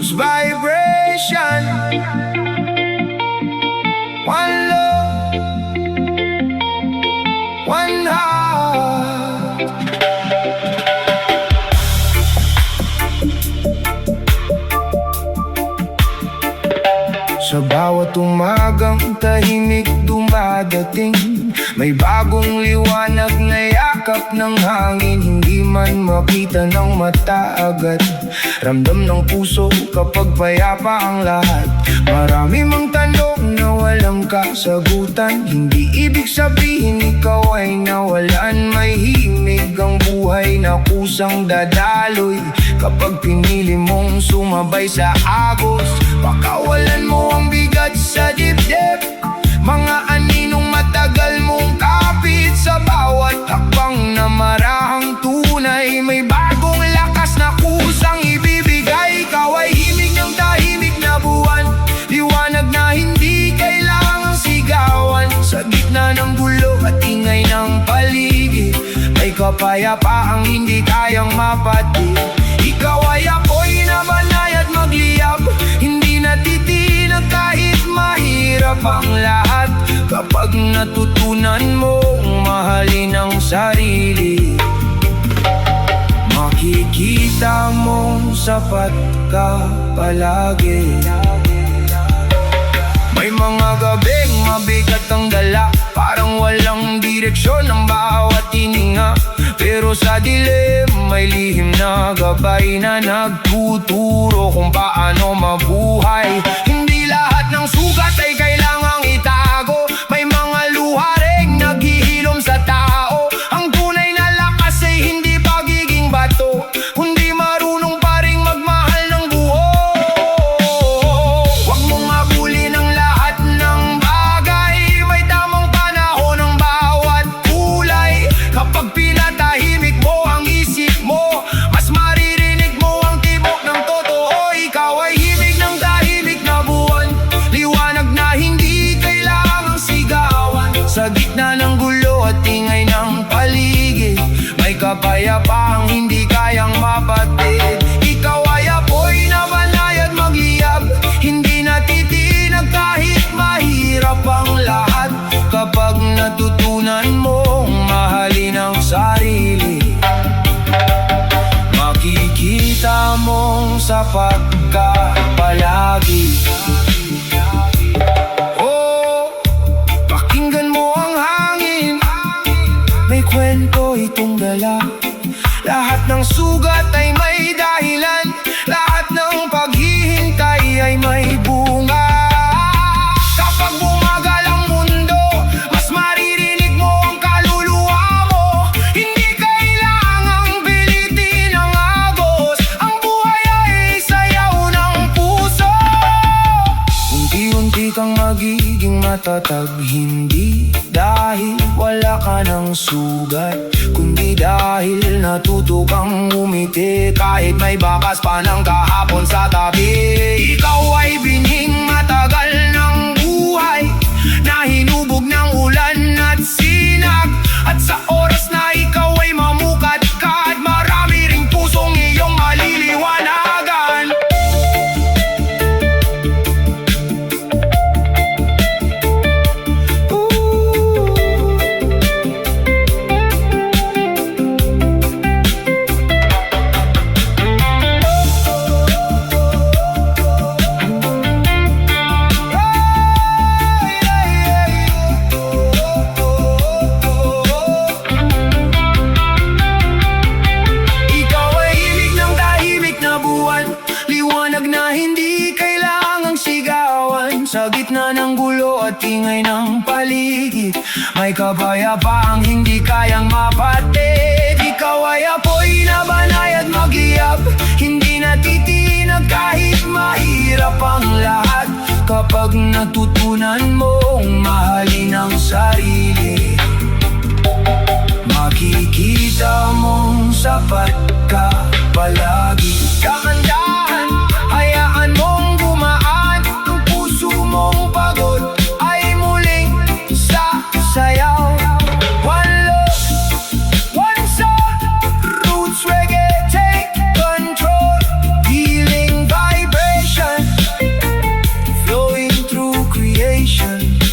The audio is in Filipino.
roots vibration. One love, one heart. Sa bawat umagang tahimik dumadating, may bagong liwanag na yakap ng hangin. Hindi man makita ng mata agad, ramdam ng puso kapag payapa ang lahat. Marami mang tanong na walang kasagutan, hindi ibig sabihin ikaw ay nawalan. May himig ang buhay na kusang dadaloy kapag pinili mong sumabay sa agos. Pakawalan mo ang bigat sa dibdib, mga aninong matagal mong kapit. Sa bawat hakbang na marahang tunay, may bagong lakas na kusang ibibigay. Ikaw ay himig ng tahimik na buwan, liwanag na hindi kailangang sigawan. Sa gitna ng gulo at ingay ng paligid, may kapayapaang hindi kayang mapatid. Ikaw ay apoy na banay at magliyab, hindi natitinag kahit mahirap ang lahat. Kapag natutunan mong mahalin ang sarili, makikita mong sapat ka palagi. May mga gabing mabigat ang dala, parang walang direksyon ang bawat hininga. Pero sa dilim may lihim na gabay na nagtuturo kung paano mabuhay. Hindi lahat ng sugat ay kailangang itago, may mga luha ring naghihilom sa tao. Ang tunay na lakas ay hindi pagiging bato, kundi marunong pa ring magmahal ng buo. Huwag mong habulin ang lahat ng bagay, may tamang panahon ng bawat kulay. Kapag pinatahimik mo ang isip mo, mas maririnig mo ang tibok ng totoo. Ikaw ay himig ng tahimik na buwan, liwanag na hindi kailangang sigawan. Sa gitna ng gulo at ingay ng paligid, may kapayapaang hindi kayang mapatid. Ikaw ay apoy na banay at magliyab, hindi natitinag kahit mahirap ang lahat. Kapag natutunan mong mahalin ang sarili, makikita mong sapat ka palagi. Oh, pakinggan mo ang hangin, may kwento itong dala. Lahat ng sugat ay may dahilan, lahat ng paghihintay ay may bunga. Kapag bumagal ang mundo, mas maririnig mo ang kaluluwa mo. Hindi kailangang pilitin ang agos, ang buhay ay sayaw ng puso. Unti-unti kang magiging matatag, hindi dahil wala ka ng sugat, kundi dahil natuto kang umiti kahit may bakas pa ng kahapon sa tabi. Ikaw ay binhing matagal ng buhay, na hinubog ng ulan at sinag. At sa oras na ikaw ay mamukadkad, marami ring pusong iyong maliliwanagan. Sa gitna ng gulo at ingay ng paligid, may kapayapaang hindi kayang mapatid. Ikaw ay apoy na banay at magliyab, hindi natitinag kahit mahirap ang lahat. Kapag natutunan mong mahalin ang sarili, makikita mong sapat ka palagi. Dahan-dahan, hayaan mong gumaan, ang puso mong pagod ay muling sasayaw. One love, one soul, roots reggae, take control. Healing vibration. station